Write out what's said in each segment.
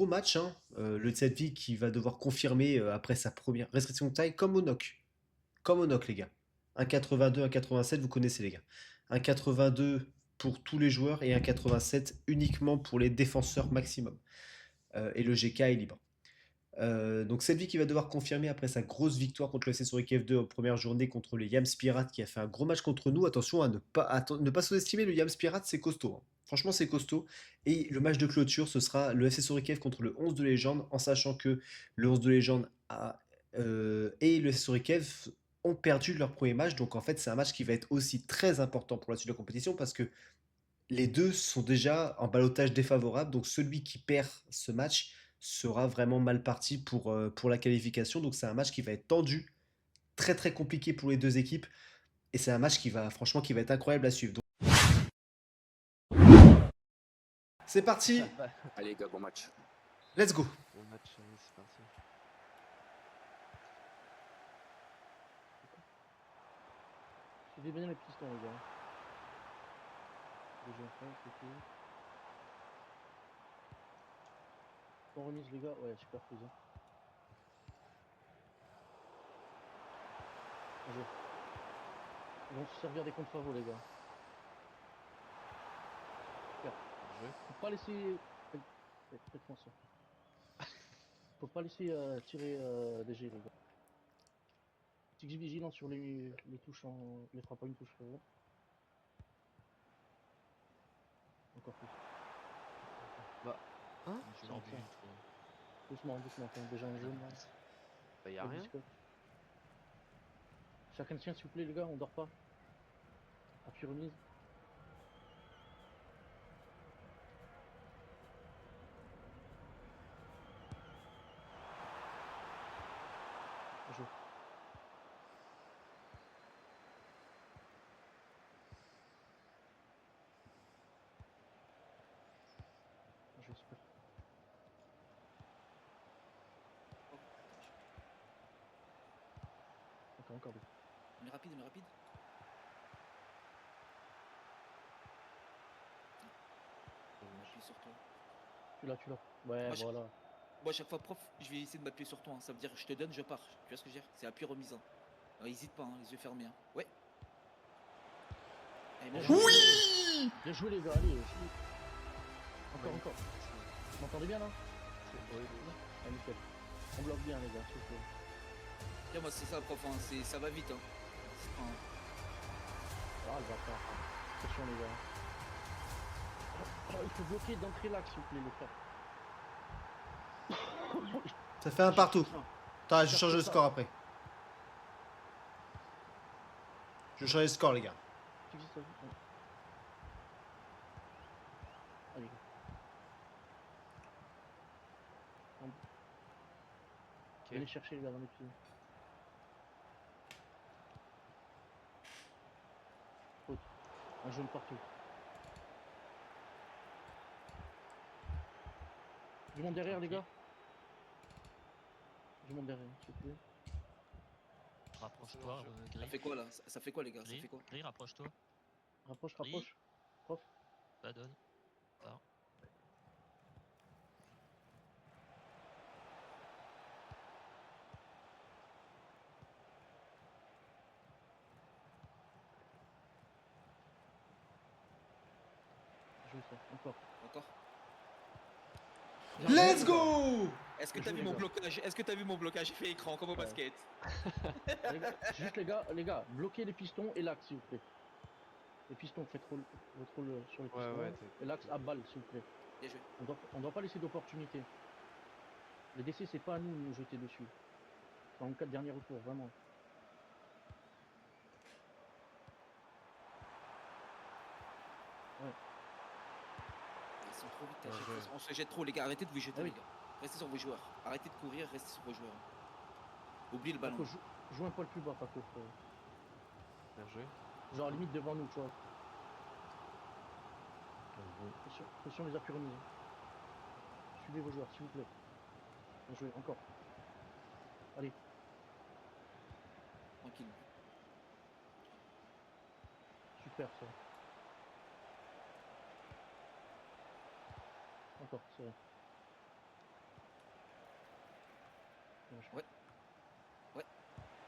gros match, hein, le Zetvi qui va devoir confirmer après sa première restriction de taille, comme au knock. Comme au knock, les gars. 1,82, 1,87, vous connaissez, les gars. 1,82 pour tous les joueurs et 1,87 uniquement pour les défenseurs maximum. Et le GK est libre. Donc Selvi qui va devoir confirmer après sa grosse victoire contre le SSORI KF2 en première journée contre le Yams Pirate qui a fait un gros match contre nous. Attention à ne pas sous-estimer le Yams Pirate, c'est costaud, hein. Franchement, c'est costaud. Et le match de clôture, ce sera le FSORI KF contre le 11 de légende, en sachant que le 11 de légende et le FSORI KF ont perdu leur premier match. Donc en fait, c'est un match qui va être aussi très important pour la suite de la compétition parce que les deux sont déjà en ballottage défavorable, donc celui qui perd ce match sera vraiment mal parti pour la qualification. Donc c'est un match qui va être tendu, très très compliqué pour les deux équipes, et c'est un match qui va franchement qui va être incroyable à suivre. Donc, c'est parti, Allez, les gars, bon match. let's go. Bon match, allez, c'est parti. Suivez bien les pistons, les gars. Déjà fait, c'est tout. Bon remise, les gars. Ouais, super prise. Hein. Bien joué. Ils vont se servir des contre-favoris, les gars. Super. Faut pas laisser. Faites-moi ça. Faut pas laisser tirer DG, les gars. Petit vigilant sur les touches en. Les frappes à une touche, frérot. Encore plus. Bah, hein? J'ai vu du tout. Doucement, doucement. Quand déjà un jaune là. Bah, y'a rien. Chacun tient, s'il vous plaît, les gars. On dort pas. Appui remise. Bien joué. Bien joué, super. Encore. On est rapide, on est rapide. M'appuie sur toi. Tu l'as. Ouais, Moi, voilà. Moi, chaque fois, prof, je vais essayer de m'appuyer sur toi. Hein. Ça veut dire, je te donne, je pars. Tu vois ce que je veux dire? C'est appui remise. Hein. Hésite pas, hein, les yeux fermés. Hein. Ouais. Allez, Bien mon joué, Oui. bien joué, les gars. Allez, encore. Vous m'entendez bien là? Oui. Ah, nickel. On bloque bien, les gars, s'il vous plaît. Tiens, moi, c'est ça, prof. Hein. Ça va vite. Hein. Ah, le bâtard. Attention, les gars. Il faut bloquer d'entrée là, s'il vous plaît, les frères. Ça fait un partout. Attends, je change le score après. Je change le score, les gars. Allez. Venez chercher, les gars, dans les pieds. Faute. Un jaune partout. Du monde derrière, les gars. Du monde derrière, s'il vous plaît. Rapproche-toi, Ça Gris. fait quoi là? Ça fait quoi, les gars? Ça fait quoi? Gris, rapproche-toi. Rapproche. Prof. Bah, donne. Pars. Je joue ça. Encore. Let's go. Est-ce que t'as vu mon blocage? Est-ce que t'as vu mon blocage? J'ai fait écran comme au basket. Juste les gars, bloquez les pistons et l'axe, s'il vous plaît. Les pistons, faites votre rôle sur les pistons. Ouais, et l'axe à balle, s'il vous plaît. Bien joué. On doit pas laisser d'opportunité. Les DC, c'est pas à nous de nous jeter dessus. C'est en cas de dernier retour, vraiment. Ouais. Ils sont trop vite à chaque fois. On se jette trop, les gars. Arrêtez de vous jeter, Ah oui. les gars. Restez sur vos joueurs. Arrêtez de courir, restez sur vos joueurs. Oubliez le ballon. Paco, joue un poil plus bas, Paco. Bien joué. Genre limite devant nous, tu vois. Pression les appuis remis. Suivez vos joueurs, s'il vous plaît. Bien joué, encore. Allez. Tranquille. Super ça. Encore, c'est vrai. dommage. Ouais. Ouais.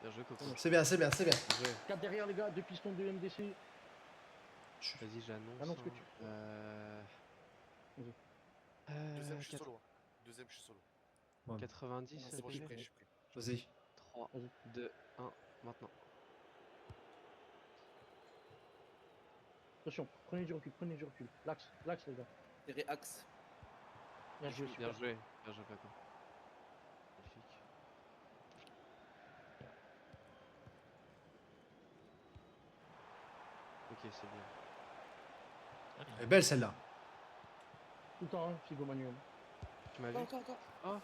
Bien joué, Coco. Dommage. C'est bien, c'est bien, c'est bien. Bien joué. 4 derrière, les gars, 2 pistons de MDC. Vas-y, j'annonce. Annonce que hein. tu- Vas-y. Deuxième, je suis Quatre- solo. Deuxième, je suis solo. Ouais, 90, C'est bon, je suis PV. pris, je suis pris. vas-y. 3, Vas-y. 2, 1, maintenant. Attention, prenez du recul, prenez du recul. L'axe, les gars. Serré axe. Bien joué, Bien super. joué. Bien joué, Paco. Magnifique. Ok, c'est bien. Très bien. Elle est belle celle-là. Tout le temps, hein, Figo Manuel. Tu m'as vu? Encore. Oh,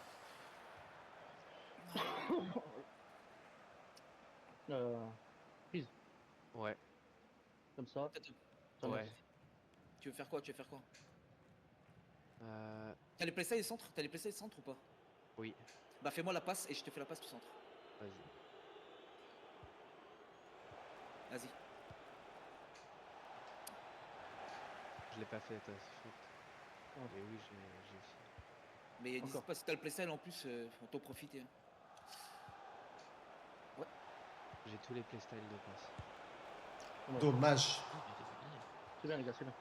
Prise, ouais. comme ça. Attends, ça Ouais. laisse. tu veux faire quoi? Tu veux faire quoi? Euh, T'as les playside centre? T'as les playside centre ou pas? oui. Bah fais-moi la passe et je te fais la passe du centre. Vas-y. Vas-y. Je l'ai pas fait, ta faute. Ouais. Mais oui, j'ai aussi. Mais n'hésite Encore. pas, si t'as le playstyle en plus, faut t'en profiter. Hein. J'ai tous les playstyles de passe. Dommage. Dommage. Ah, bien fait, bien. C'est bien, les gars, c'est bien.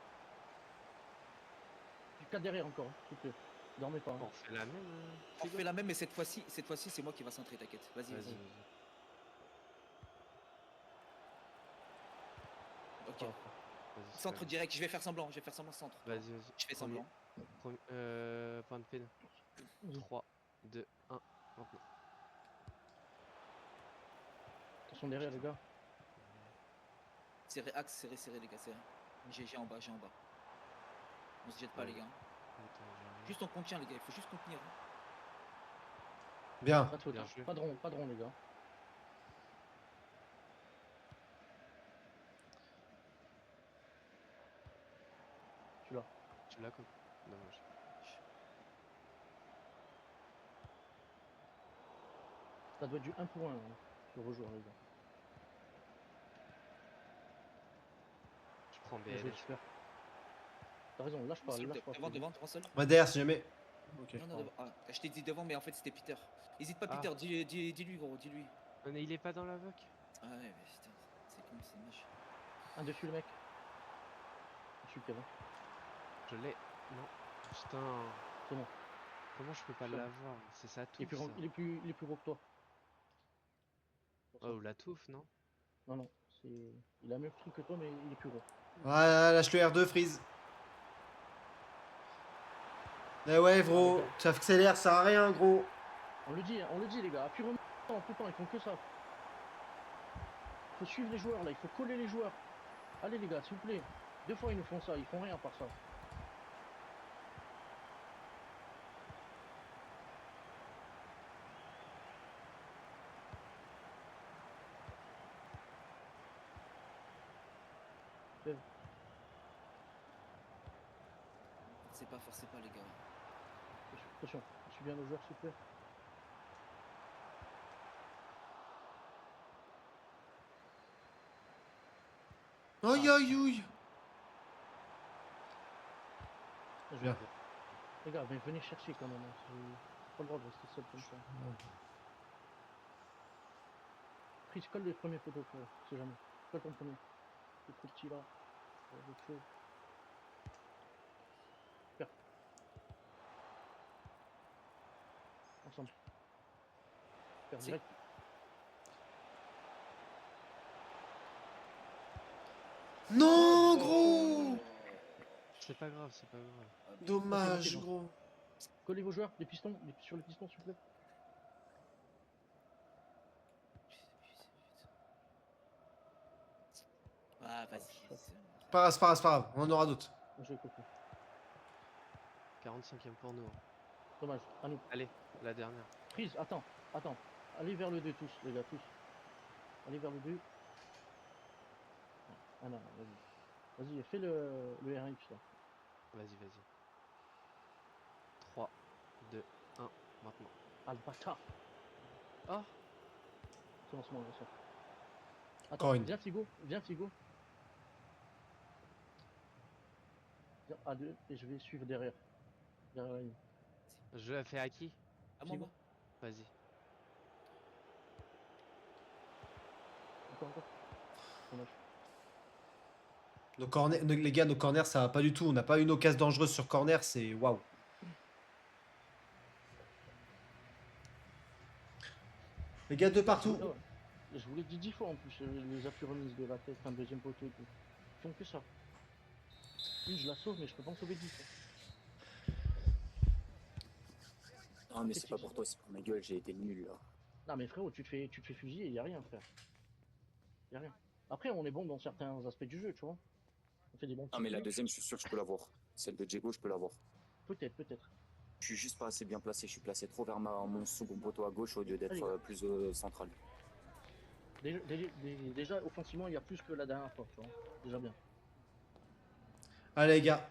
4 derrière encore, hein, s'il te plaît. Dormez pas. Hein. On fait la même. On Figo fait la même, mais cette fois-ci, c'est moi qui va centrer, t'inquiète. Vas-y, Vas-y, vas-y. vas-y. Ok. Ah, Vas-y, c'est Centre pas direct, je vais faire semblant centre. grave. Vas-y, vas-y. Je fais Premier- semblant. Point de pin. vas-y. 3, 2, 1, maintenant. Attention derrière, les gars. Serré axe, serré les gars, serré. J'ai en bas. On se jette pas Ouais. les gars. Attends, j'arrive. Juste on contient les gars, il faut juste contenir. Hein. Bien. Pas de faute, Bien hein. joué. Pas de rond, les gars. Tu l'as. Tu l'as, Coco? Dommage. Ça doit être du 1 pour 1 hein, sur vos joueurs, les gars. Je prends Bien joué, BLS. super. T'as raison, lâche pas, lâche pas. Devant seul. Moi derrière si jamais. Ok. Non, devant. Ah, je t'ai dit devant, mais en fait c'était Peter. Hésite pas, Ah. Peter, dis-lui gros, dis-lui. Oh, mais il est pas dans la voc. Ah ouais, mais putain, c'est con, c'est moche. Un dessus, le mec. Super, hein. Je l'ai. Non. Putain. C'est bon. Comment je peux pas C'est bon. l'avoir? C'est sa Il est, touffe, plus, ça. il, est plus, il est plus gros que toi. Oh, la touffe, non? Non, il a le même truc que toi, mais il est plus gros. Voilà, lâche le R2, freeze. Eh ouais, gros, tu accélères, ça sert à rien, gros. On le dit, les gars. Appuie remonte tout le temps, ils font que ça. Faut suivre les joueurs, là. Il faut coller les joueurs. Allez, les gars, s'il vous plaît. 2 fois, ils nous font ça. Ils font rien par ça. Forcez pas les gars. Attention, suis bien nos joueurs, s'il te plaît. Aïe aïe aïe. Bien. Les gars, venez chercher quand même. Hein. C'est pas le droit de rester seul comme ça. Prise, colle les premiers photos, c'est jamais. Colle ton premier. C'est trop petit là. Autre chose. Super. Ensemble. Super, direct. Non, gros. C'est pas grave, c'est pas grave. Dommage, Ok, gros. Collez vos joueurs, les pistons, sur les pistons, s'il vous plaît. Ah, vas-y. Pas grave, c'est pas grave, c'est pas grave. On en aura d'autres. Bien joué, Coco. 45ème pour nous. Hein. Dommage, à nous. Allez, la dernière. Prise, attends. Allez vers le 2 tous, les gars, tous. Allez vers le 2. Ah non, vas-y. Vas-y, fais le RX là. Vas-y, vas-y. 3, 2, 1, maintenant. Ah le bâtard. Oh, C'est bon, on va ça. Encore Attends, une. viens Figo. Viens à 2 et je vais suivre derrière. Derrière la ligne. je la fais à qui? À moi, Figo. moi. Vas-y. encore. Dommage. Les gars, nos corners, ça va pas du tout. On n'a pas une occasion dangereuse sur corner, c'est waouh. Les gars, de partout. Ah ouais. Je vous l'ai dit 10 fois en plus, les appuis remises de la tête, un deuxième poteau et tout. Ils font que ça. Une, je la sauve, mais je peux pas en sauver 10. Non, mais c'est pas pour toi, c'est pour ma gueule, j'ai été nul là. Non mais frérot, tu te fais fusiller, y a rien frère. Y a rien. Après, on est bon dans certains aspects du jeu, tu vois. On fait des bons Ah, petits mais la trucs. deuxième, je suis sûr que je peux l'avoir. Celle de Diego, je peux l'avoir. Peut-être, peut-être. Je suis juste pas assez bien placé, je suis placé trop vers mon second poteau à gauche au lieu d'être Allez. plus central. Déjà, offensivement, il y a plus que la dernière fois, tu vois. Déjà bien. Allez, les gars.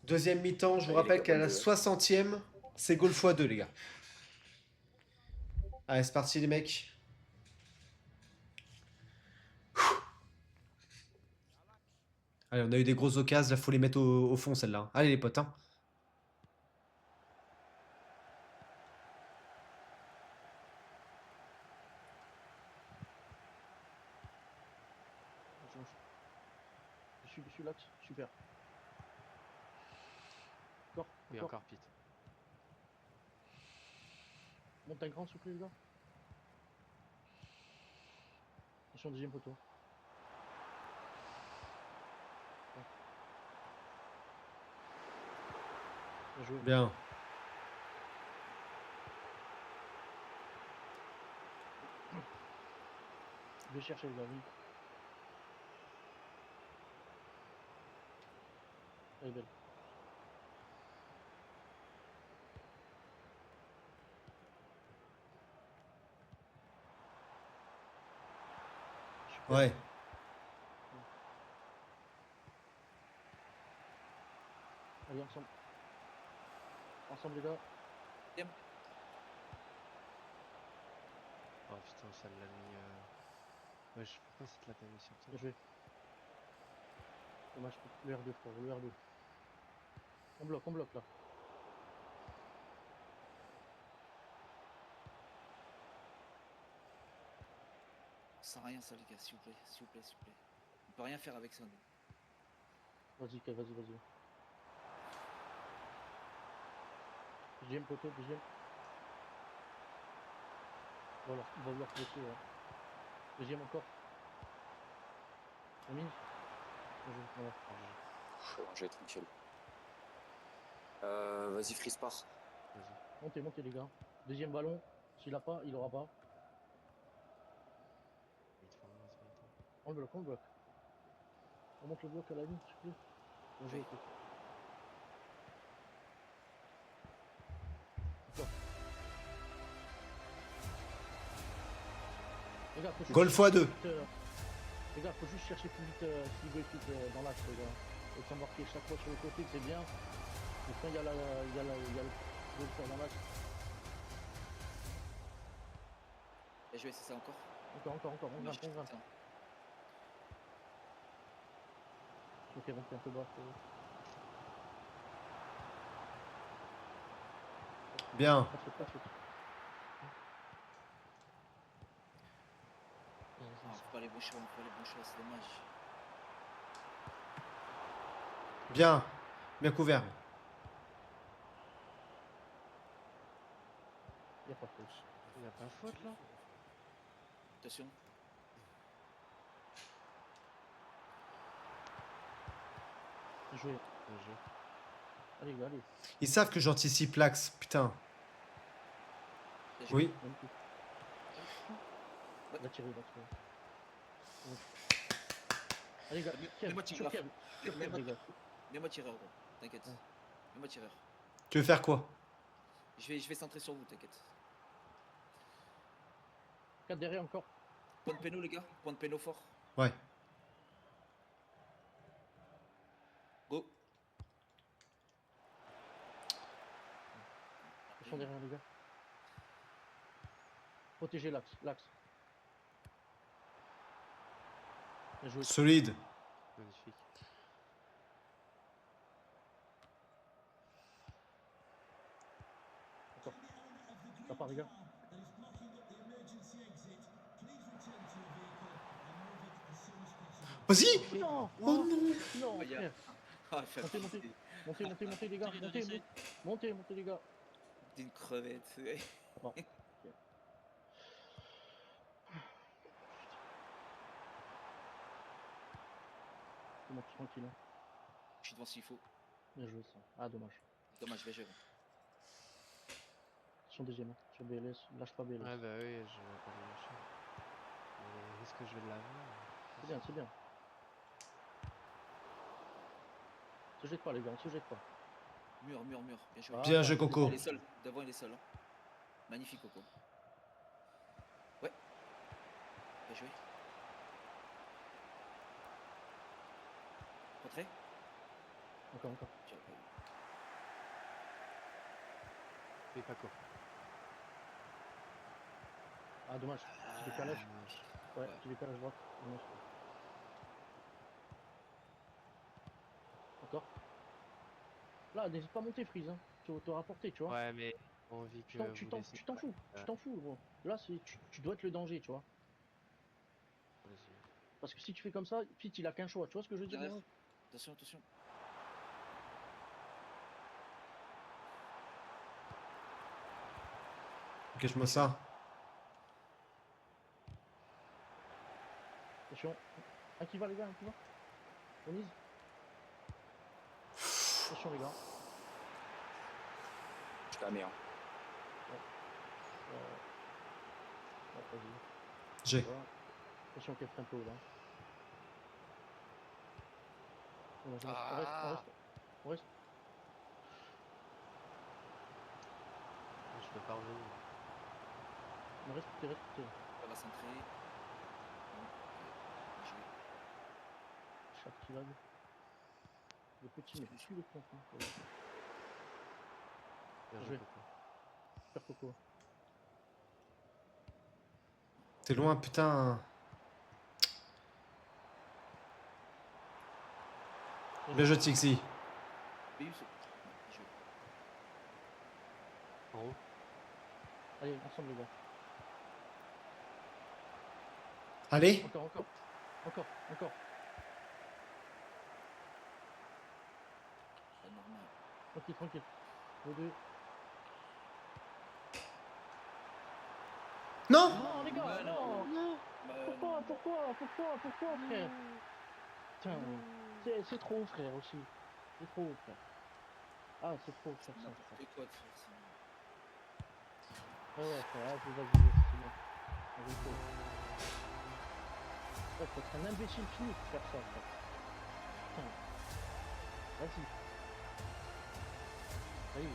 Deuxième mi-temps, je vous Allez, les rappelle gars, qu'à bonne la jeu. 60e, c'est goal x2, les gars. Allez, c'est parti, les mecs. Allez, on a eu des grosses occasions, là, faut les mettre au fond, celles-là. Hein. Allez, les potes, hein. Je suis l'axe, super. Encore, Oui, encore. encore Pete. Monte un grand, s'il vous plaît, les gars. Attention, deuxième poteau. Bien joué. Bien. Je vais chercher les gars, oui. Elle est belle. Super. Ouais. Allez, ensemble. Ensemble, les gars. Oh putain, ça me l'a mis. Ouais, pourquoi ça te l'a pas mis sur toi? Bien joué. Dommage, le R2, frère, le R2. On bloque là. Ça sert à rien ça les gars, s'il vous plaît, s'il vous plaît, s'il vous plaît. On peut rien faire avec ça, nous. Vas-y, Kev, vas-y. Deuxième poteau, deuxième. Voilà, on va vouloir presser, ouais. Deuxième encore. On mise. Bien joué, voilà. Je suis rangé tranquille. Vas-y, Freeze part. Vas-y. Montez les gars. Deuxième ballon. S'il a pas, il aura pas. Il te faut un mince maintenant. On le bloque. On monte le bloc à la ligne, s'il vous plaît. Bien joué, ok. Encore. Les gars, faut juste Goal chercher x2. plus vite, les gars, faut juste chercher plus vite s'il veut plus dans l'axe, les gars. Et s'embarquer chaque fois sur le côté, c'est bien. Mais quand il y a le faire dans l'axe. Et je vais essayer ça encore. Encore, on grimpe. Putain. Ok, monter un peu bas. Bien. Passe. Ah, faut pas les bons choix, c'est dommage. Bien. Bien couvert. Il n'y a pas de faute. Il a pas faute là? Attention. Joué. Bien joué. Allez, gars, allez. Ils savent que j'anticipe l'axe. Putain. Bien joué. Oui. Même coup. Va tirer. Ouais. Allez, gars, Mets-moi sur tireur. Kev, les gars. Mets-moi tireur, gros. T'inquiète. Ouais. Mets-moi tireur. Tu veux faire quoi? Je vais centrer sur vous, t'inquiète. 4 derrière encore. Point de péno, les gars. Point de péno fort. Ouais. Go. Ils sont derrière, les gars. Protégez l'axe. Bien joué. Solide. Magnifique. Encore. Ça part, les gars. Vas-y! Non, Oh non! non, Ah, y a- frère. Ah, faire Montez, montez. pisser. Montez, les gars. Tire, Montez, Idriss. montez, les gars. D'une crevette. Ouais. Bon. Ok. C'est bon, tranquille. Hein. Je suis devant s'il faut. Bien joué ça. Ah, dommage. Dommage, je vais gérer. Sur deuxième, hein. Sur BLS. Lâche pas BLS. Ouais, bah oui, je vais pas le lâcher. Mais est-ce que je vais l'avoir? C'est bien, c'est bien. Se jette pas, les gars, on se jette pas. Mur. Bien joué. Bien joué, Ah, Coco. Il est seul. Devant, il est seul. Hein. Magnifique, Coco. Ouais. Bien joué. Rentrez. Encore. Tu as pas eu. Fais pas court. Ah, dommage. Petit décalage. Dommage. Ouais, Ouais. petit décalage droite. Dommage. Encore. Là, n'hésite pas à monter, Freeze. Hein. Tu vas te rapporter, tu vois. Ouais, mais j'ai envie que Tu vous t'en laissiez. tu t'en fous. Tu t'en fous, gros. Là, tu dois être le danger, tu vois. Vas-y. Parce que si tu fais comme ça, Pete, il a qu'un choix. Tu vois ce que je veux dire, Derrière. moi Attention. Cache-moi ça. Attention. Un qui va, les gars, un qui va. On mise. Attention, les gars. Je la mets. Hein. Ouais, vas-y. J'ai. Voilà. Attention qu'elle freine un peu là. On reste. Je peux pas revenir. T'es resté. Ça va centrer. Bon. Bien joué. Chaque qui lag. Le petit, mais suis le compte. Hein. Voilà. Bien Joué. joué, Coco. Super Coco. T'es loin, putain. Bien joué, Tixi. Mais eu ce. Bien joué. En haut. Allez, ensemble, les gars. Allez. Encore. Pas normal. Tranquille. Vous deux. Non! Non, les gars, Ouais, non. Pourquoi, frère? Putain, c'est trop, frère, aussi. C'est trop, frère. Ah, c'est trop, frère, ça, N'importe frère. quoi de faire ça. Ouais, frère, ah, vas-y, c'est bon. Vas-y, faut. Ouais, faut être un imbécile fini pour faire ça, frère. Putain. Vas-y. Allez. Ouais.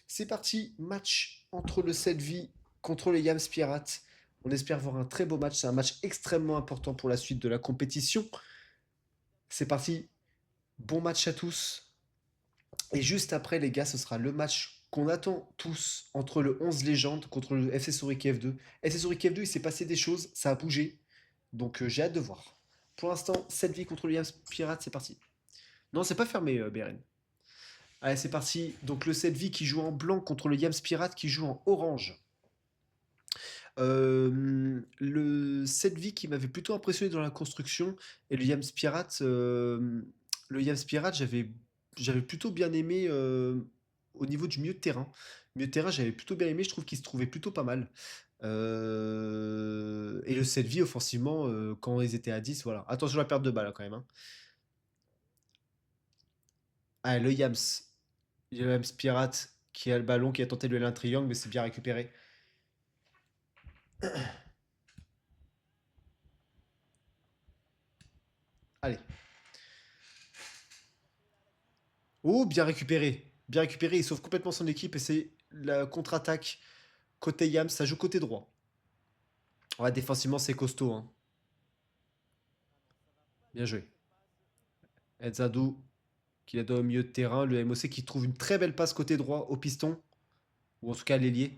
C'est parti, match entre le 7V contre les Yams Pirates. On espère voir un très beau match. C'est un match extrêmement important pour la suite de la compétition. C'est parti, bon match à tous. Et juste après, les gars, ce sera le match qu'on attend tous entre le 11 Légende contre le FC Zurich F2. FC Zurich F2, il s'est passé des choses, ça a bougé. Donc j'ai hâte de voir. Pour l'instant, 7V contre les Yams Pirates, c'est parti. Non, c'est pas fermé, Beren. Allez, c'est parti. Donc le 7V qui joue en blanc contre le Yams Pirate qui joue en orange. Le 7V qui m'avait plutôt impressionné dans la construction et le Yams Pirate, j'avais plutôt bien aimé au niveau du milieu de terrain. Milieu de terrain, j'avais plutôt bien aimé, je trouve qu'il se trouvait plutôt pas mal. Et le 7V offensivement, quand ils étaient à 10, voilà. Attention à la perte de balle hein, quand même. Hein. Ah, le Yams. Il y a le Yams Pirate qui a le ballon, qui a tenté de lui aller un triangle, mais c'est bien récupéré. Allez. Oh, bien récupéré. Bien récupéré. Il sauve complètement son équipe et c'est la contre-attaque côté Yams. Ça joue côté droit. Ouais, défensivement, c'est costaud. Hein. Bien joué. Edzadou qui la donne au milieu de terrain. Le MOC qui trouve une très belle passe côté droit au piston. Ou en tout cas à l'ailier.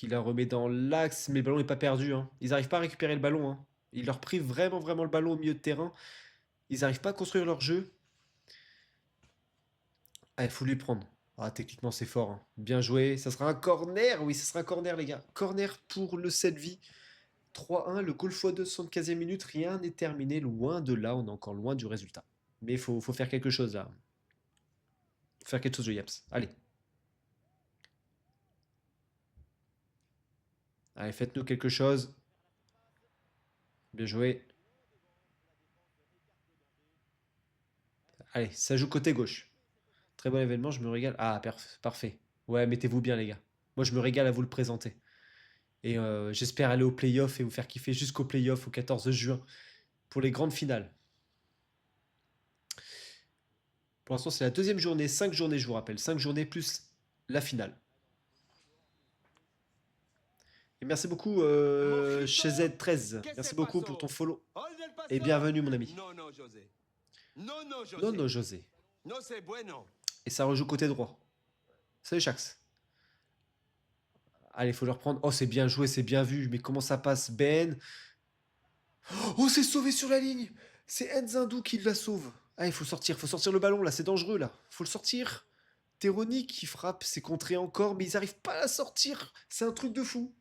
qui la remet dans l'axe, mais le ballon n'est pas perdu, hein. Ils n'arrivent pas à récupérer le ballon, hein. Ils leur privent vraiment le ballon au milieu de terrain. Ils n'arrivent pas à construire leur jeu. Ah, il faut lui prendre. Ah, techniquement, c'est fort, hein. Bien joué. Ça sera un corner. Oui, ça sera un corner, les gars. Corner pour le 7 vie. 3-1, le goal x2, 75e minute. Rien n'est terminé. Loin de là. On est encore loin du résultat. Mais il faut faire quelque chose, là. Faut faire quelque chose de Yaps. Allez. Allez, faites-nous quelque chose. Bien joué. Allez, ça joue côté gauche. Très bon événement, je me régale. Ah, parfait. Ouais, mettez-vous bien, les gars. Moi, je me régale à vous le présenter. Et j'espère aller au playoff et vous faire kiffer jusqu'au playoff au 14 juin pour les grandes finales. Pour l'instant, c'est la deuxième journée. 5 journées, je vous rappelle. 5 journées plus la finale. Et merci beaucoup, chez Z13. Merci beaucoup pour ton follow. Et bienvenue, mon ami. Non, non, José. Non, José. No, c'est bueno. Et ça rejoue côté droit. Salut, Shax. Allez, il faut le reprendre. Oh, c'est bien joué, c'est bien vu. Mais comment ça passe, Ben? Oh, c'est sauvé sur la ligne. C'est Nzindou qui la sauve. Ah, il faut sortir le ballon, là. C'est dangereux, là. Faut le sortir. Teroni qui frappe, c'est contré encore, mais ils n'arrivent pas à la sortir. C'est un truc de fou.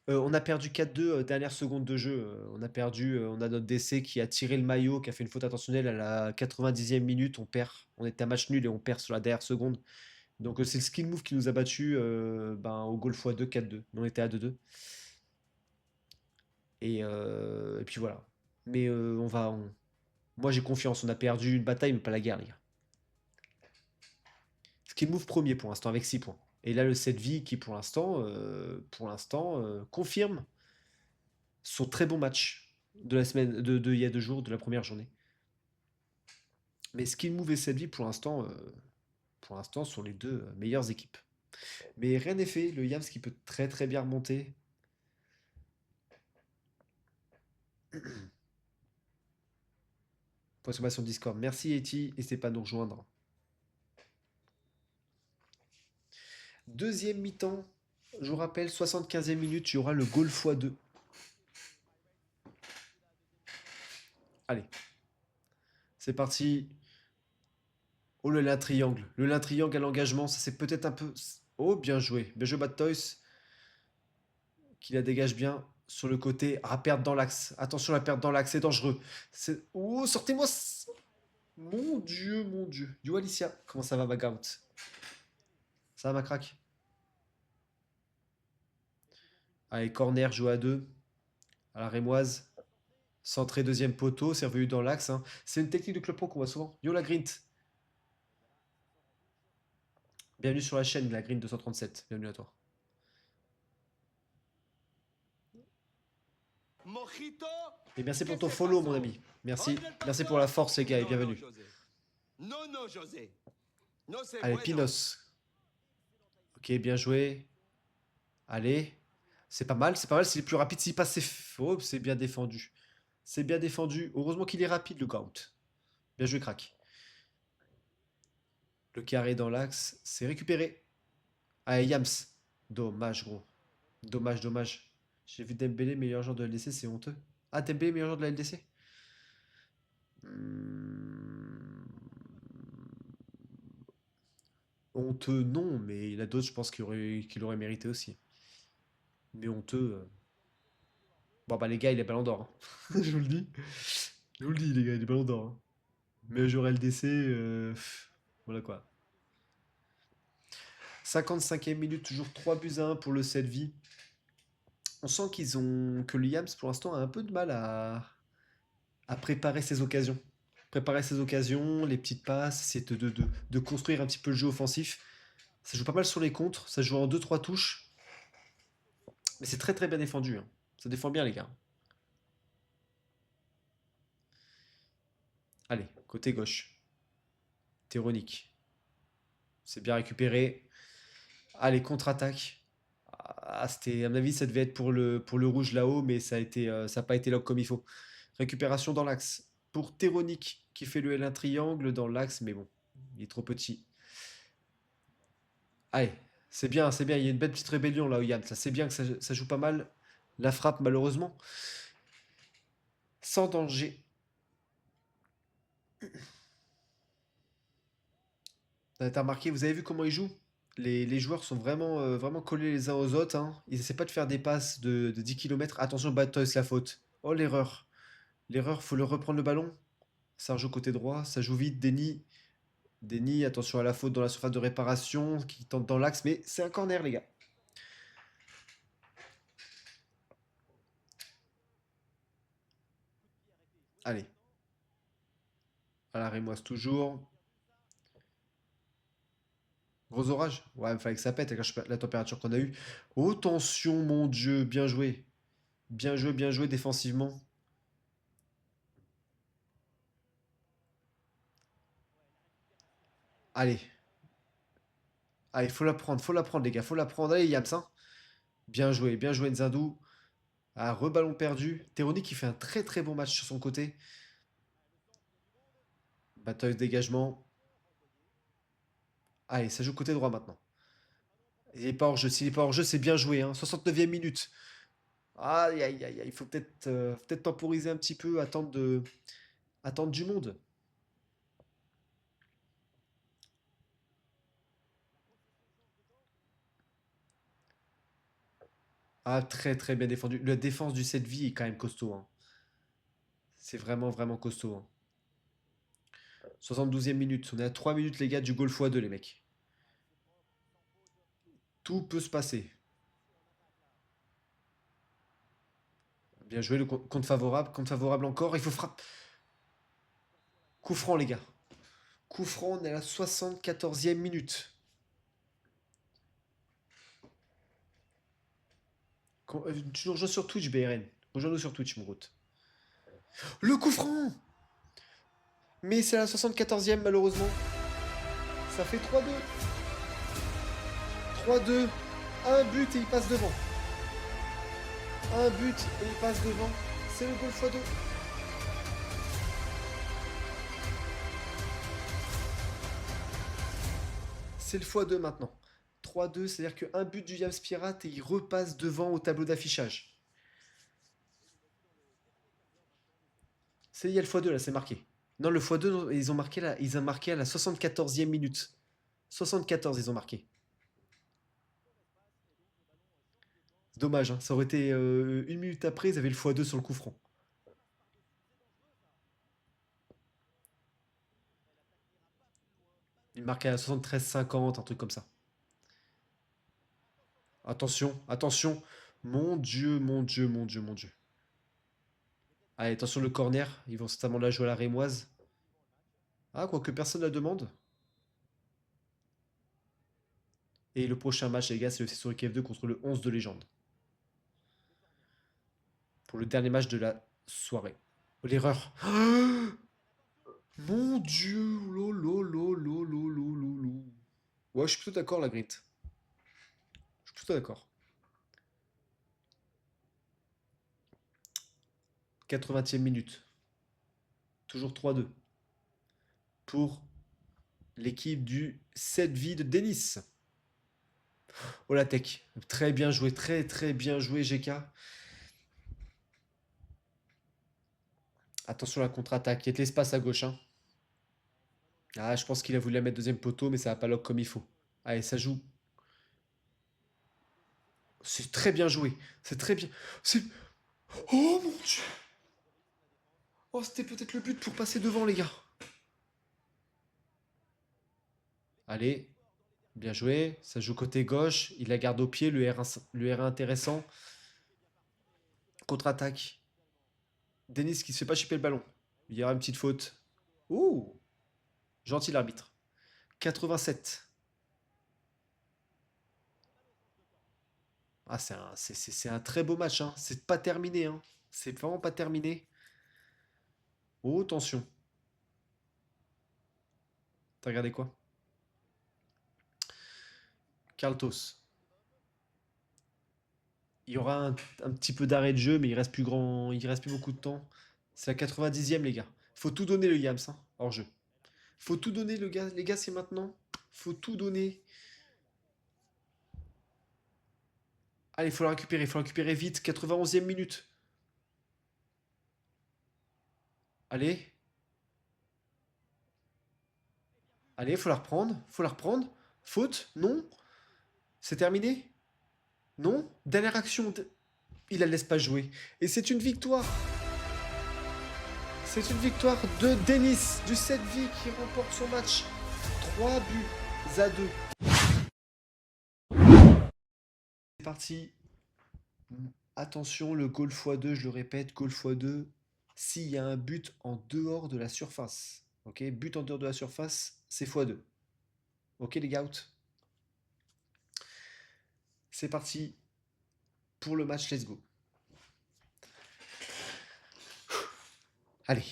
On a perdu 4-2, dernière seconde de jeu. On a perdu, on a notre DC qui a tiré le maillot, qui a fait une faute intentionnelle à la 90e minute. On perd. On était à match nul et on perd sur la dernière seconde. Donc c'est le skill move qui nous a battu au goal x2, 4-2. On était à 2-2. Et puis voilà. Mais moi j'ai confiance. On a perdu une bataille, mais pas la guerre, les gars. Skill move premier pour l'instant avec 6 points. Et là, le 7 vie qui, pour l'instant, confirme son très bon match de la semaine, il y a 2 jours, de la première journée. Mais Skill Move et 7 vie, pour l'instant, sont les 2 meilleures équipes. Mais rien n'est fait. Le Yams qui peut très bien remonter. Consommation Discord. Merci, Eti. N'hésitez pas à nous rejoindre. Deuxième mi-temps, je vous rappelle, 75e minute, il y aura le goal x2. Allez, c'est parti. Oh, le lin triangle. Le lin triangle à l'engagement, ça c'est peut-être un peu... Oh, bien joué. Bien joué, Bad Toys. Qui la dégage bien sur le côté. Ah, perte dans l'axe. Attention, la perte dans l'axe, c'est dangereux. Oh, sortez-moi. Mon Dieu. Yo, Alicia. Comment ça va, Magaout? Ça va, ma craque? Allez, corner, joué à 2. À la rémoise. Centré, deuxième poteau. C'est revenu dans l'axe. Hein. C'est une technique de club pro qu'on voit souvent. Yo, la Grint. Bienvenue sur la chaîne, la Green 237. Bienvenue à toi. Mojito. Et merci pour ton follow, mon ami. Merci. Merci pour la force, les gars, et bienvenue. Non, non, José. No, c'est Allez, bueno. Pinos. Ok, bien joué. Allez. C'est pas mal, c'est pas mal. S'il est plus rapide, s'il passe, c'est faux. C'est bien défendu. C'est bien défendu. Heureusement qu'il est rapide, le Gout. Bien joué, crack. Le carré dans l'axe, c'est récupéré. Allez, Yams. Dommage, gros. Dommage. J'ai vu Dembélé, meilleur joueur de la LDC, c'est honteux. Ah, Dembélé, meilleur joueur de la LDC? Honteux, non, mais il y en a d'autres, je pense, qui l'auraient mérité aussi. Mais honteux. Bon, bah, les gars, il est ballon d'or. Hein. Je vous le dis. Je vous le dis, les gars, il est ballon d'or. Hein. Mais joueur LDC, voilà quoi. 55e minute, toujours 3-1 pour le 7 vie. On sent que le Yams, pour l'instant, a un peu de mal à préparer ses occasions. Préparer ses occasions, les petites passes, essayer de construire un petit peu le jeu offensif. Ça joue pas mal sur les contres, ça joue en 2-3 touches. Mais c'est très bien défendu. Hein. Ça défend bien, les gars. Allez, côté gauche. Théoronique. C'est bien récupéré. Allez, contre-attaque. Ah, à mon avis, ça devait être pour le rouge là-haut, mais ça n'a pas été lock comme il faut. Récupération dans l'axe. Pour Théoronique, qui fait le L1 triangle dans l'axe, mais bon, il est trop petit. Allez, C'est bien, c'est bien. Il y a une belle petite rébellion là, Yann. Ça, c'est bien que ça joue pas mal. La frappe, malheureusement. Sans danger. T'as remarqué, vous avez vu comment ils jouent? Les joueurs sont vraiment, vraiment collés les uns aux autres, hein. Ils essaient pas de faire des passes de 10 km. Attention, Batoys, la faute. Oh, l'erreur. L'erreur, faut le reprendre le ballon. Ça joue côté droit, ça joue vite. Denis. Denis, attention à la faute dans la surface de réparation, qui tente dans l'axe, mais c'est un corner, les gars. Allez. À la Rémoise toujours. Gros orage? Ouais, il fallait que ça pète avec la température qu'on a eue. Oh, tension, mon Dieu, bien joué. Bien joué défensivement. Allez. Allez, faut la prendre, les gars, faut la prendre. Allez, Yams, hein. Bien joué, Nzindou. Ah, reballon perdu. Teroni qui fait un très très bon match sur son côté. Bataille dégagement. Allez, ça joue côté droit maintenant. Il est pas hors jeu. S'il est pas hors jeu, c'est bien joué, hein. 69e minute. Aïe, aïe, aïe, aïe. Il faut peut-être temporiser un petit peu, attendre du monde. Ah, très très bien défendu. La défense du 7 vie est quand même costaud, hein. C'est vraiment vraiment costaud, hein. 72e minute. On est à 3 minutes, les gars, du goal x2, les mecs. Tout peut se passer. Bien joué, le compte favorable. Compte favorable encore. Il faut frapper. Coup franc, les gars. Coup franc, on est à la 74e minute. Tu nous rejoins sur Twitch, BRN. Rejoins-nous sur Twitch, mon route. Le coup franc! Mais c'est à la 74e, malheureusement. Ça fait 3-2. 3-2. Un but et il passe devant. Un but et il passe devant. C'est le goal x2. C'est le x2 maintenant. 3-2, c'est-à-dire qu'un but du Yams Pirate et il repasse devant au tableau d'affichage. Il y a le x2 là, c'est marqué. Non, le x2, non, ils ont marqué à la 74e minute. 74, ils ont marqué. Dommage, hein, ça aurait été une minute après, ils avaient le x2 sur le coup franc. Il marquait à la 73-50, un truc comme ça. Attention, attention. Mon Dieu, mon Dieu, mon Dieu, mon Dieu. Allez, attention le corner. Ils vont certainement la jouer à la Rémoise. Ah, quoique personne la demande. Et le prochain match, les gars, c'est le Sesori KF2 contre le 11 de légende. Pour le dernier match de la soirée. Oh, l'erreur. Mon Dieu. Lolo. Ouais, je suis plutôt d'accord, la Grit. Je suis plutôt d'accord. 80e minute. Toujours 3-2. Pour l'équipe du 7 vie de Denis. Oh la tech. Très bien joué. Très très bien joué, GK. Attention à la contre-attaque. Il y a de l'espace à gauche, hein. Ah, je pense qu'il a voulu la mettre deuxième poteau, mais ça va pas lock comme il faut. Allez, ça joue. C'est très bien joué. C'est très bien. C'est... Oh mon Dieu. Oh, c'était peut-être le but pour passer devant, les gars. Allez. Bien joué. Ça joue côté gauche. Il la garde au pied. Le R1 intéressant. Contre-attaque. Denis qui se fait pas chipper le ballon. Il y aura une petite faute. Ouh. Gentil l'arbitre. 87. Ah, c'est un très beau match, hein. C'est pas terminé, hein. C'est vraiment pas terminé. Oh, attention. T'as regardé quoi? Carltos. Il y aura un petit peu d'arrêt de jeu, mais il reste plus beaucoup de temps. C'est la 90e, les gars. Faut tout donner, le Yams, hein, hors jeu. Faut tout donner, les gars, c'est maintenant. Faut tout donner. Allez, il faut la récupérer vite. 91e minute. Allez. Allez, faut la reprendre. Faut la reprendre. Faute? Non? C'est terminé? Non? Dernière action. Il la laisse pas jouer. Et c'est une victoire. C'est une victoire de Denis du 7V qui remporte son match. 3 buts à 2. C'est parti. Attention, le goal x2, je le répète, goal x2, s'il y a un but en dehors de la surface. Ok, but en dehors de la surface, c'est x2. Ok les gars, c'est parti pour le match, let's go. Allez.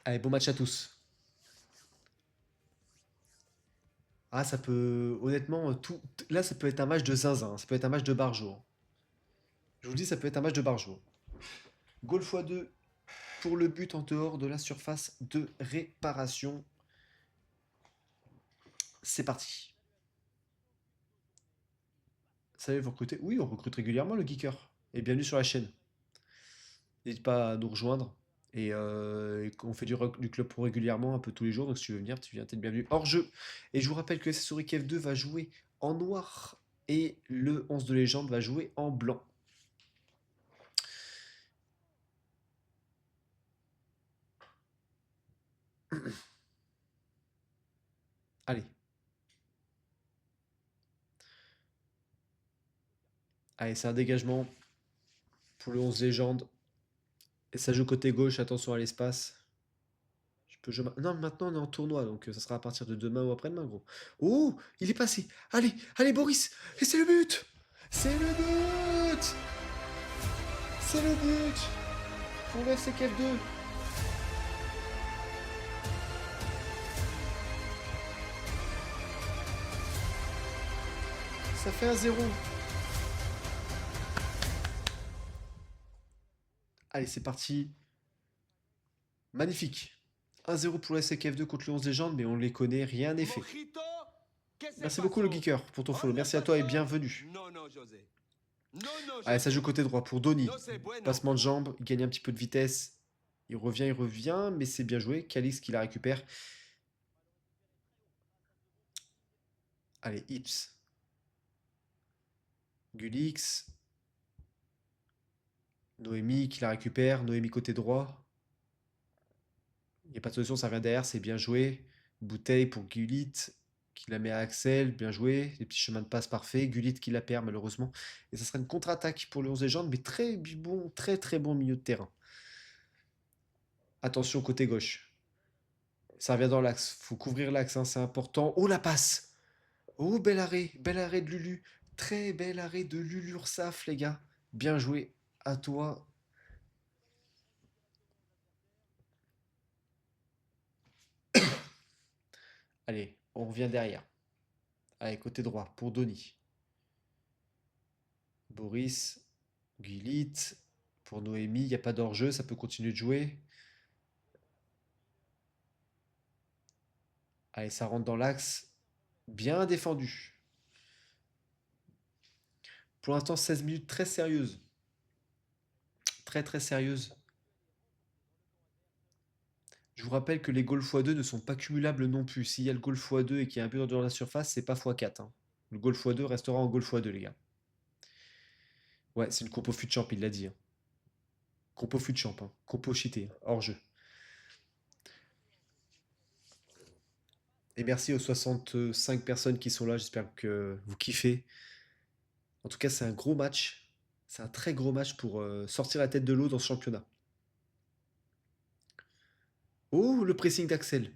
Allez, bon match à tous. Ah, ça peut... Honnêtement, là, ça peut être un match de zinzin. Ça peut être un match de barjo. Je vous dis, ça peut être un match de barjo. Goal x2 pour le but en dehors de la surface de réparation. C'est parti. Salut, vous recrutez? Oui, on recrute régulièrement le Geeker. Et bienvenue sur la chaîne. N'hésite pas à nous rejoindre. Et on fait du club pro régulièrement, un peu tous les jours. Donc si tu veux venir, tu viens, t'es le bienvenu hors jeu. Et je vous rappelle que SSO F2 va jouer en noir. Et le 11 de légende va jouer en blanc. Allez. Allez, c'est un dégagement pour le 11 légende. Et ça joue côté gauche, attention à l'espace. Non, maintenant on est en tournoi, donc ça sera à partir de demain ou après-demain, gros. Oh, il est passé. Allez, allez, Boris. Et c'est le but. C'est le but. C'est le but. Pour le FCKF2. Ça fait 1-0. Allez, c'est parti. Magnifique. 1-0 pour la SCKF2 contre le 11 légende, mais on les connaît, rien n'est fait. Mojito, ¿qué se Merci beaucoup le pasó? Geeker pour ton follow. ¿Dónde Merci à toi et pasó? bienvenue. No, no, José. No, no, Allez, ça José. joue côté droit pour Donny. No sé, bueno. Passement de jambe, il gagne un petit peu de vitesse. Il revient, mais c'est bien joué. Calix qui la récupère. Allez, Ips. Gulix. Noémie qui la récupère. Noémie côté droit. Il n'y a pas de solution, ça vient derrière, c'est bien joué. Bouteille pour Gulit qui la met à Axel, bien joué. Les petits chemins de passe parfaits. Gulit qui la perd malheureusement. Et ça sera une contre-attaque pour le 11 légende, mais très bon, très bon milieu de terrain. Attention côté gauche. Ça revient dans l'axe. Faut couvrir l'axe, hein, c'est important. Oh la passe! Oh bel arrêt de Lulu. Très bel arrêt de Lulu Ursaf, les gars. Bien joué à toi. Allez, on revient derrière. Allez, côté droit, pour Donny. Boris, Guilit, pour Noémie, il n'y a pas d'hors-jeu, ça peut continuer de jouer. Allez, ça rentre dans l'axe. Bien défendu. Pour l'instant, 16 minutes très sérieuses. Très sérieuses. Je vous rappelle que les goals x2 ne sont pas cumulables non plus. S'il y a le goal x2 et qu'il y a un but en dehors de la surface, c'est pas x4. Hein. Le goal x2 restera en goal x2, les gars. Ouais, c'est une compo fut champ, il l'a dit. Hein. Compo fut champ, hein. Compo cheaté, hein. Hors jeu. Et merci aux 65 personnes qui sont là, j'espère que vous kiffez. En tout cas, c'est un gros match. C'est un très gros match pour sortir la tête de l'eau dans ce championnat. Oh, le pressing d'Axel.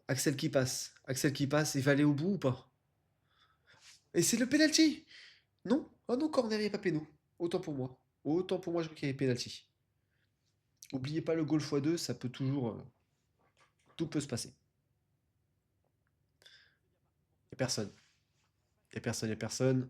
Axel qui passe. Axel qui passe, il va aller au bout ou pas? Et c'est le penalty! Non? Oh non, corner, il n'y a pas péno. Autant pour moi. Autant pour moi, je crois qu'il y avait penalty. Oubliez pas le goal x2, ça peut toujours... tout peut se passer. Il n'y a personne. Il n'y a personne, il n'y a personne.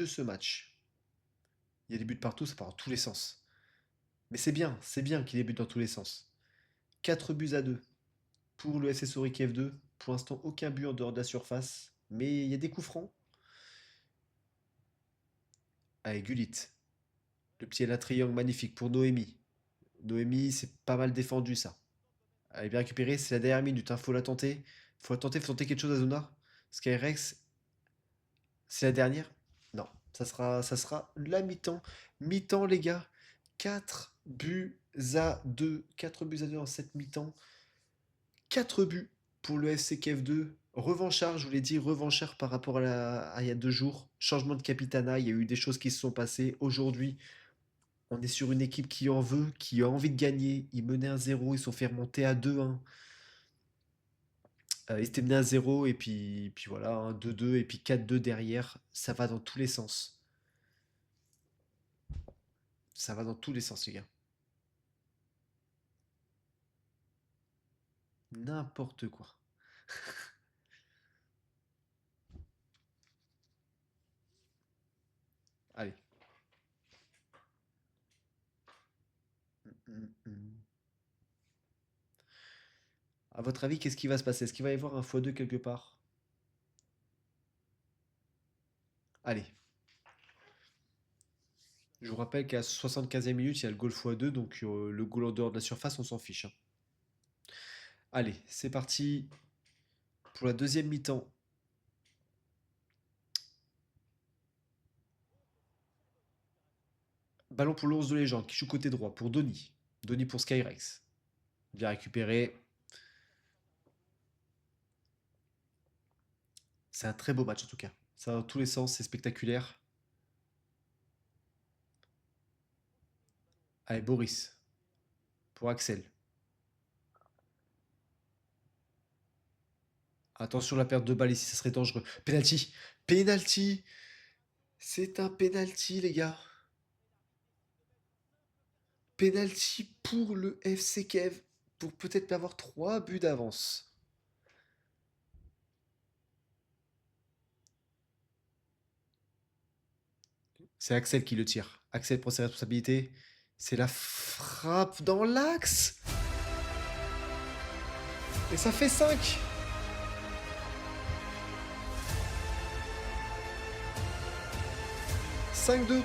jeu ce match. Il y a des buts partout, ça part dans tous les sens. Mais c'est bien qu'il y ait des buts dans tous les sens. 4 buts à 2 pour le SS Auric F2. Pour l'instant, aucun but en dehors de la surface. Mais il y a des coups francs. Allez, Gullit. Le petit la triangle magnifique pour Noémie. Noémie, c'est pas mal défendu ça. Elle est bien récupérée, c'est la dernière minute, hein. Faut la tenter. Faut tenter quelque chose à Zona. Skyrex, c'est la dernière? Non, ça sera la mi-temps. Mi-temps, les gars. 4 buts à 2. 4 buts à 2 en cette mi-temps. 4 buts pour le FC Kiev 2. Revanchard, je vous l'ai dit, revanchard par rapport à il y a 2 jours. Changement de capitana, il y a eu des choses qui se sont passées. Aujourd'hui, on est sur une équipe qui en veut, qui a envie de gagner. Ils menaient 1-0, ils se sont fait remonter à 2-1. Ils étaient menés à 0 et puis voilà, hein, 2-2 et puis 4-2 derrière. Ça va dans tous les sens. Ça va dans tous les sens, les gars. N'importe quoi. À votre avis, qu'est-ce qui va se passer? Est-ce qu'il va y avoir un x2 quelque part? Allez. Je vous rappelle qu'à 75e minute, il y a le goal x2, donc le goal en dehors de la surface, on s'en fiche, hein. Allez, c'est parti pour la deuxième mi-temps. Ballon pour l'ours de légende qui joue côté droit pour Donny. Donny pour Skyrex. Bien récupéré. C'est un très beau match en tout cas. Ça va dans tous les sens, c'est spectaculaire. Allez, Boris. Pour Axel. Attention la perte de balle ici, ça serait dangereux. Penalty. Penalty. C'est un penalty les gars. Penalty pour le FC Kev. Pour peut-être avoir 3 buts d'avance. C'est Axel qui le tire. Axel prend ses responsabilités. C'est la frappe dans l'axe. Et ça fait 5. « 5-2.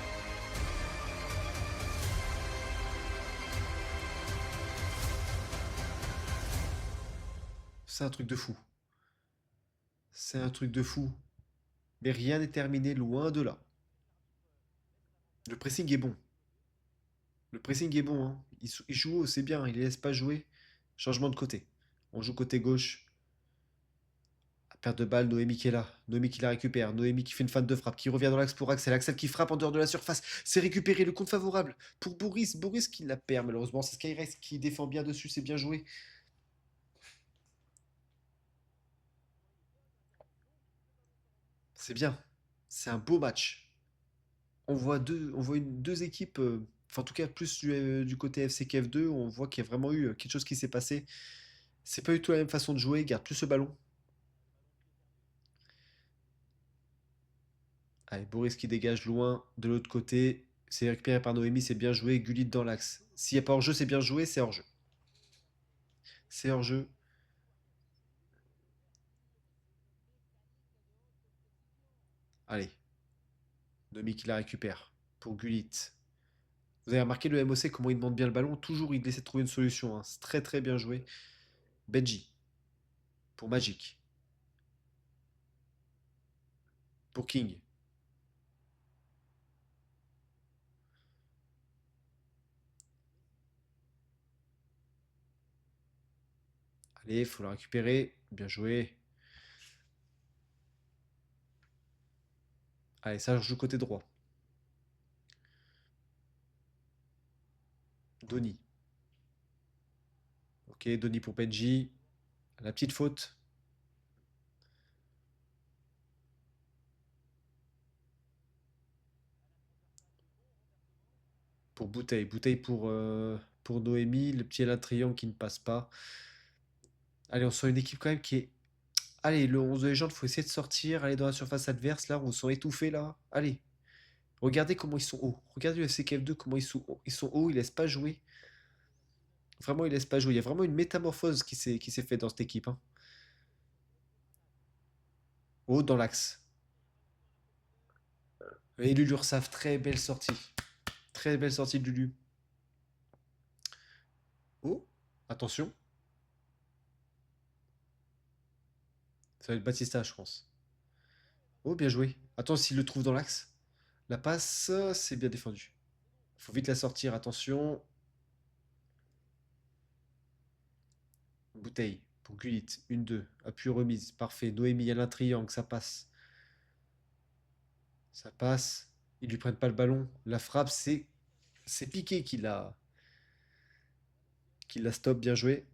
C'est un truc de fou. C'est un truc de fou. Mais rien n'est terminé, loin de là. Le pressing est bon. Le pressing est bon, hein. Il joue, c'est bien, il ne laisse pas jouer. Changement de côté. On joue côté gauche. À perte de balle, Noémie qui est là. Noémie qui la récupère. Noémie qui fait une feinte de frappe, qui revient dans l'axe pour Axel. Axel qui frappe en dehors de la surface. C'est récupéré, le compte favorable pour Boris. Boris qui la perd, malheureusement. C'est Skyrex qui défend bien dessus, c'est bien joué. C'est bien. C'est un beau match. On voit deux équipes, enfin en tout cas plus du côté FCKF2, on voit qu'il y a vraiment eu quelque chose qui s'est passé. C'est pas du tout la même façon de jouer, il garde plus ce ballon. Allez, Boris qui dégage loin de l'autre côté. C'est récupéré par Noémie, c'est bien joué. Gullit dans l'axe. S'il n'y a pas hors-jeu, c'est bien joué, c'est hors-jeu. C'est hors-jeu. Allez. Noémie qui la récupère pour Gullit. Vous avez remarqué le MOC, comment il demande bien le ballon. Toujours, il essaie de trouver une solution, hein. C'est très très bien joué. Benji pour Magic. Pour King. Allez, il faut la récupérer. Bien joué. Allez, ça joue côté droit. Donny. Ok, Donny pour Benji. La petite faute. Pour Bouteille. Bouteille pour Noémie. Le petit Alain Triangle qui ne passe pas. Allez, on sent une équipe quand même qui est... Allez, le 11 de légende, il faut essayer de sortir. Aller dans la surface adverse. Là, on se sent étouffé là. Allez. Regardez comment ils sont hauts. Regardez le FCKF2, comment ils sont hauts. Ils sont hauts, ils laissent pas jouer. Vraiment, ils laissent pas jouer. Il y a vraiment une métamorphose qui s'est faite dans cette équipe, hein. Haut dans l'axe. Et Lulu Ursaf, très belle sortie. Très belle sortie de Lulu. Oh, attention. Ça va être Batista, je pense. Oh, bien joué. Attends, s'il le trouve dans l'axe. La passe, c'est bien défendu. Faut vite la sortir, attention. Bouteille pour Gullit. 1-2. Appui remise. Parfait. Noémie, elle a un triangle, ça passe. Ça passe. Ils lui prennent pas le ballon. La frappe, c'est Piqué qui la stop. Bien joué.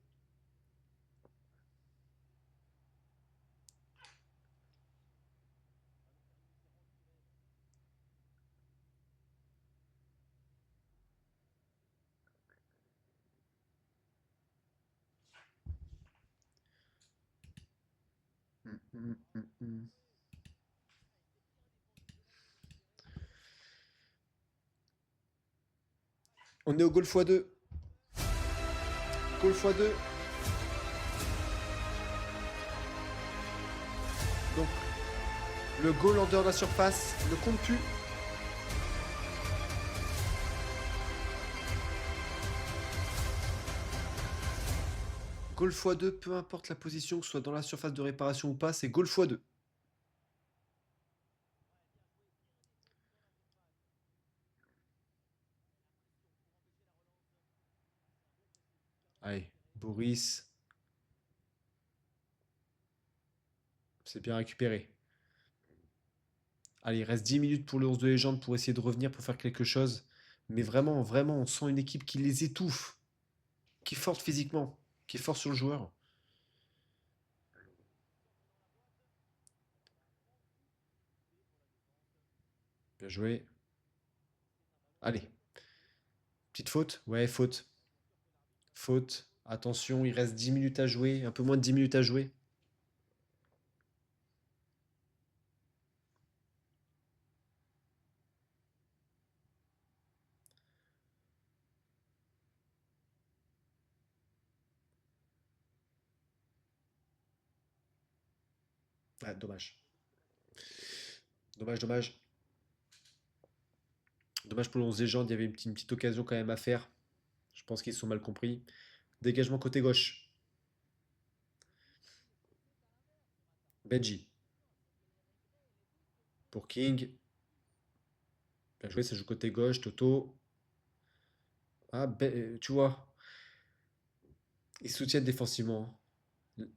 Hum, hum, hum, hum. On est au goal x2. Goal x2. Donc, le goal en dehors de la surface ne compte plus. Goal x2, peu importe la position, que ce soit dans la surface de réparation ou pas, c'est goal x2. Allez, Boris. C'est bien récupéré. Allez, il reste 10 minutes pour le 11 de légende pour essayer de revenir pour faire quelque chose. Mais vraiment, vraiment, on sent une équipe qui les étouffe. Qui est forte physiquement. Qui est forte sur le joueur. Bien joué. Allez. Petite faute? Ouais, faute. Faute. Attention, il reste 10 minutes à jouer. Un peu moins de 10 minutes à jouer. Ah, dommage. Dommage, dommage. Dommage pour le 11 légende, il y avait une petite occasion quand même à faire. Je pense qu'ils se sont mal compris. Dégagement côté gauche. Benji. Pour King. Bien joué, ça joue côté gauche. Toto. Ah, tu vois. Ils soutiennent défensivement.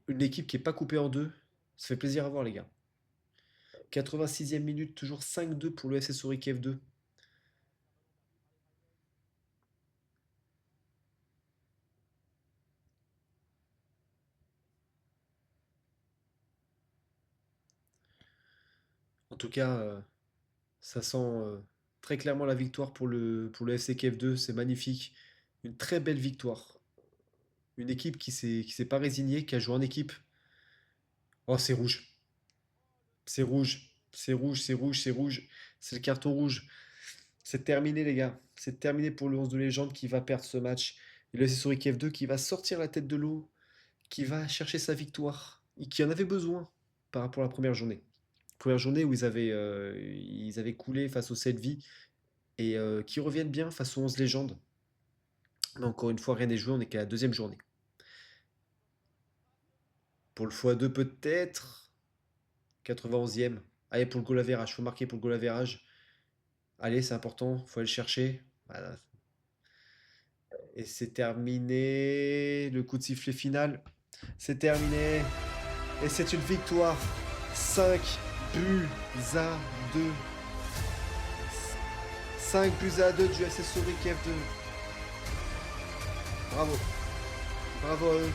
Une équipe qui n'est pas coupée en deux. Ça fait plaisir à voir, les gars. 86e minute, toujours 5-2 pour le FC Souris F2. En tout cas, ça sent très clairement la victoire pour le FC KF2. C'est magnifique. Une très belle victoire. Une équipe qui s'est pas résignée, qui a joué en équipe. Oh, c'est rouge. C'est rouge. C'est rouge, c'est rouge, c'est rouge. C'est le carton rouge. C'est terminé, les gars. C'est terminé pour le 11 de légende qui va perdre ce match. Et le FC Souris KF2 qui va sortir la tête de l'eau, qui va chercher sa victoire et qui en avait besoin par rapport à la première journée. Première journée où ils avaient coulé face aux 7 vies et qui reviennent bien face aux 11 légendes. Mais encore une fois, rien n'est joué, on n'est qu'à la deuxième journée. Pour le x2 peut-être. 91e. Allez, pour le goal average, faut marquer pour le goal average. Allez, c'est important, faut aller le chercher. Voilà. Et c'est terminé. Le coup de sifflet final. C'est terminé. Et c'est une victoire. 5 buts à 2. 5 buts à 2 du FC Souris F2. Bravo. Bravo à eux.